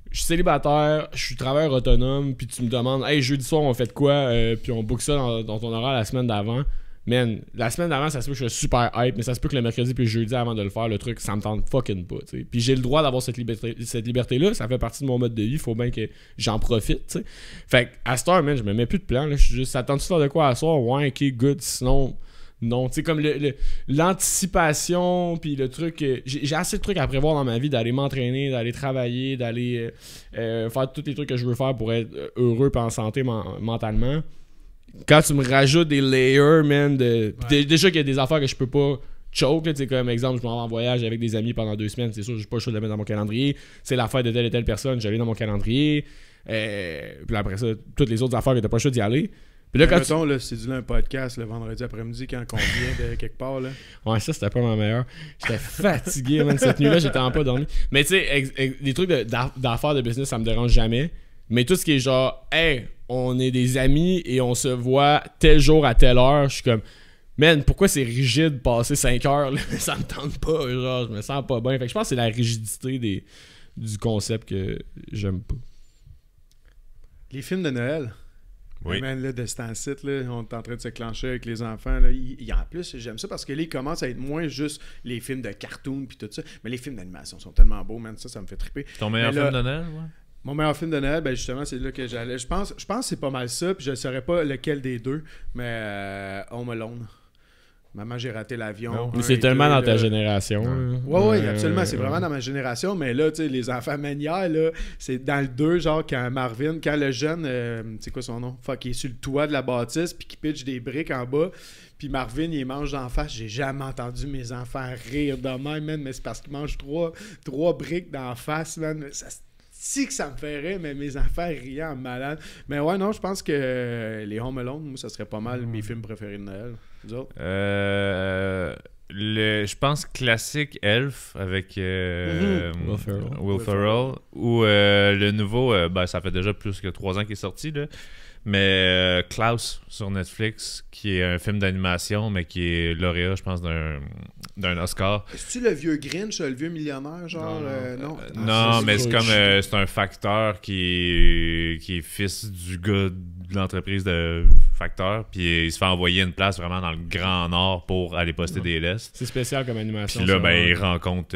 je suis célibataire, je suis travailleur autonome, puis tu me demandes, hey, jeudi soir, on fait de quoi, puis on book ça dans ton horaire la semaine d'avant. Man, la semaine d'avant, ça se peut que je sois super hype, mais ça se peut que le mercredi puis le jeudi avant de le faire, le truc, ça me tente fucking pas, tu sais. Puis j'ai le droit d'avoir cette liberté-là, ça fait partie de mon mode de vie, faut bien que j'en profite, tu sais. Fait qu'à cette heure, man, je me mets plus de plan, là, je suis juste, ça tente-tu de faire de quoi à soir? Ouais, ok, good, sinon, non. Tu sais, comme l'anticipation, puis le truc, j'ai assez de trucs à prévoir dans ma vie, d'aller m'entraîner, d'aller travailler, d'aller faire tous les trucs que je veux faire pour être heureux et en santé mentalement. Quand tu me rajoutes des layers, man, déjà qu'il y a des affaires que je peux pas choke, là, comme exemple, je m'en vais en voyage avec des amis pendant 2 semaines, c'est sûr, j'ai pas le choix de le mettre dans mon calendrier. C'est l'affaire de telle et telle personne, j'allais dans mon calendrier. Puis après ça, toutes les autres affaires que t'as pas le choix d'y aller. Puis là, mettons, là, c'est du un podcast le vendredi après-midi quand on vient de quelque part, là. Ouais, ça, c'était pas ma meilleure. J'étais fatigué, man, cette nuit-là, j'étais en pas dormi. Mais tu sais, des trucs d'affaires de business, ça me dérange jamais. Mais tout ce qui est genre, hey, on est des amis et on se voit tel jour à telle heure, je suis comme, man, pourquoi c'est rigide passer 5 heures, là? Ça me tente pas, genre, je me sens pas bien. Fait que je pense que c'est la rigidité du concept que j'aime pas. Les films de Noël. Oui. Mais man, là, de ce temps-ci, là, on est en train de se clencher avec les enfants. Là. En plus, j'aime ça parce que là, ils commencent à être moins juste les films de cartoon puis tout ça. Mais les films d'animation sont tellement beaux, man. Ça me fait triper. Ton meilleur film de Noël, ouais? Mon meilleur film de Noël, ben justement, c'est là que j'allais. Je pense que c'est pas mal ça, puis je ne saurais pas lequel des deux, mais Home Alone. Maman, j'ai raté l'avion. Mais c'est tellement dans ta génération. Oui, absolument. C'est vraiment dans ma génération. Mais là, tu sais, les enfants manières, là, c'est dans le 2, genre, quand le jeune, c'est quoi son nom? Fuck, il est sur le toit de la bâtisse, puis qui pitch des briques en bas. Puis Marvin, il mange d'en face. J'ai jamais entendu mes enfants rire de même, man. Mais c'est parce qu'ils mangent trois briques d'en face, man. Si que ça me ferait, mais mes enfants riaient en malade. Mais ouais, non, je pense que les Home Alone, moi, ça serait pas mal mes films préférés de Noël. Vous autres? Je pense classique Elf avec Will Ferrell. Ou le nouveau, ça fait déjà plus que 3 ans qu'il est sorti, là. Mais Klaus sur Netflix, qui est un film d'animation, mais qui est lauréat, je pense, d'un Oscar. Est-ce que le vieux Grinch, le vieux millionnaire, genre? Non, non, mais c'est comme c'est un facteur qui est fils du gars de l'entreprise de facteur, puis il se fait envoyer une place vraiment dans le Grand Nord pour aller poster des lestes. C'est spécial comme animation. Puis là, il rencontre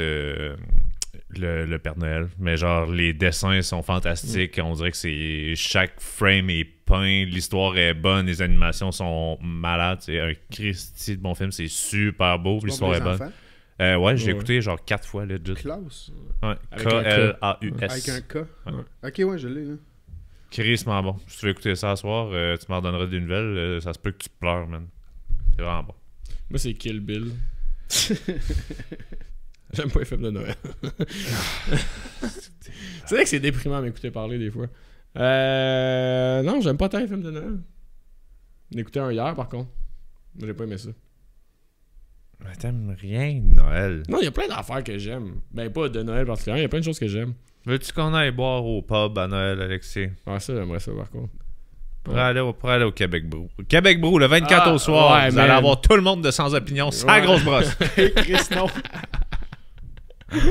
le Père Noël. Mais genre, les dessins sont fantastiques. On dirait que chaque frame est peint, l'histoire est bonne, les animations sont malades. C'est un Christy de bon film, c'est super beau, l'histoire est bonne. Ouais, j'ai écouté genre 4 fois, legit. Klaus? Ouais, Avec K-L-A-U-S. Avec un K? Ouais. Ok, ouais, je l'ai, là. Crissement bon. Si tu veux écouter ça ce soir, tu m'en donneras des nouvelles. Ça se peut que tu pleures, man. C'est vraiment bon. Moi, c'est Kill Bill. J'aime pas les films de Noël. C'est vrai que c'est déprimant à m'écouter parler des fois. Non, j'aime pas tant les films de Noël. J'ai écouté un hier, par contre. J'ai pas aimé ça. Mais t'aimes rien de Noël. Non, il y a plein d'affaires que j'aime. Ben, pas de Noël particulièrement, il y a plein de choses que j'aime. Veux-tu qu'on aille boire au pub à Noël, Alexis? Ah, ça, j'aimerais ça, par contre. Pour aller au Québec Brou. Québec Brou, le 24 au soir. Ouais, vous allez avoir tout le monde de sans opinion. C'est la grosse brosse. Chris, non.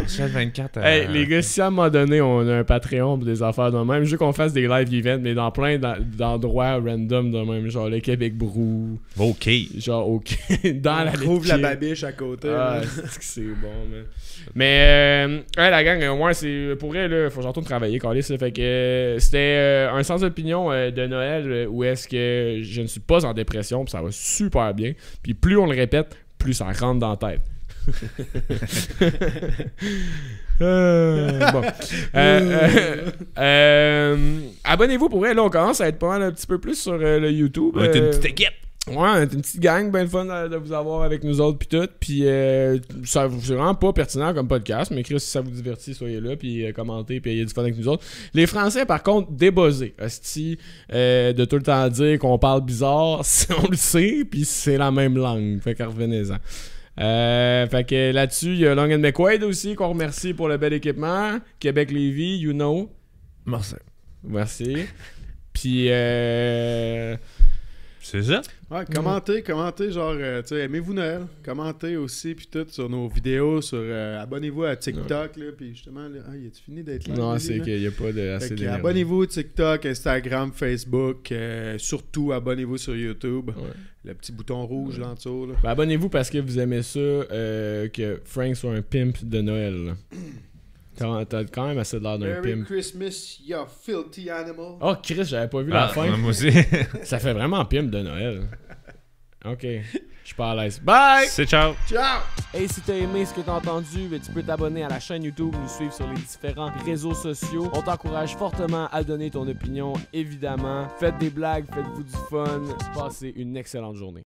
C'est le 24. Hey, les gars, si à un moment donné, on a un Patreon pour des affaires de même, je veux qu'on fasse des live events, mais dans plein d'endroits random de même, genre le Québec Brou. OK. Genre, OK. Dans la trouve la babiche à côté. Ah, c'est bon, man. Mais, la gang, moi, c'est pour vrai, là, faut que je retourne travailler, Carlis. Fait que c'était un sans opinion de Noël où est-ce que je ne suis pas en dépression, puis ça va super bien. Puis plus on le répète, plus ça rentre dans la tête. Bon. Abonnez-vous pour vrai, là on commence à être pas mal un petit peu plus sur le YouTube. On est une petite équipe. Ouais, on est une petite gang, ben le fun de vous avoir avec nous autres pis tout. Puis c'est vraiment pas pertinent comme podcast, mais Chris, si ça vous divertit, soyez là, puis commentez, puis ayez du fun avec nous autres. Les Français, par contre, débuzzés. Hostie, de tout le temps dire qu'on parle bizarre, on le sait, puis c'est la même langue. Fait que revenez-en. Fait que là-dessus, il y a Long & McQuaid aussi qu'on remercie pour le bel équipement. Québec-Lévis, you know. Merci. Puis c'est ça? Ouais, commentez, genre, tu sais, aimez-vous Noël. Commentez aussi, puis tout, sur nos vidéos, abonnez-vous à TikTok, là, puis justement, là, y a-tu fini d'être là? Non, c'est qu'il n'y a pas assez d'énergie. Abonnez-vous à TikTok, Instagram, Facebook, surtout abonnez-vous sur YouTube. Ouais. Le petit bouton rouge là en dessous. Là. Ben, abonnez-vous parce que vous aimez ça, que Frank soit un pimp de Noël. Là. T'as quand même assez de l'air d'un Merry pimp. Christmas, you filthy animal. Oh, Chris, j'avais pas vu la fin. Moi aussi. Ça fait vraiment pimp de Noël. Ok, je suis pas à l'aise. Bye! C'est ciao! Ciao! Hey, si t'as aimé ce que t'as entendu, tu peux t'abonner à la chaîne YouTube, nous suivre sur les différents réseaux sociaux. On t'encourage fortement à donner ton opinion, évidemment. Faites des blagues, faites-vous du fun. Passez une excellente journée.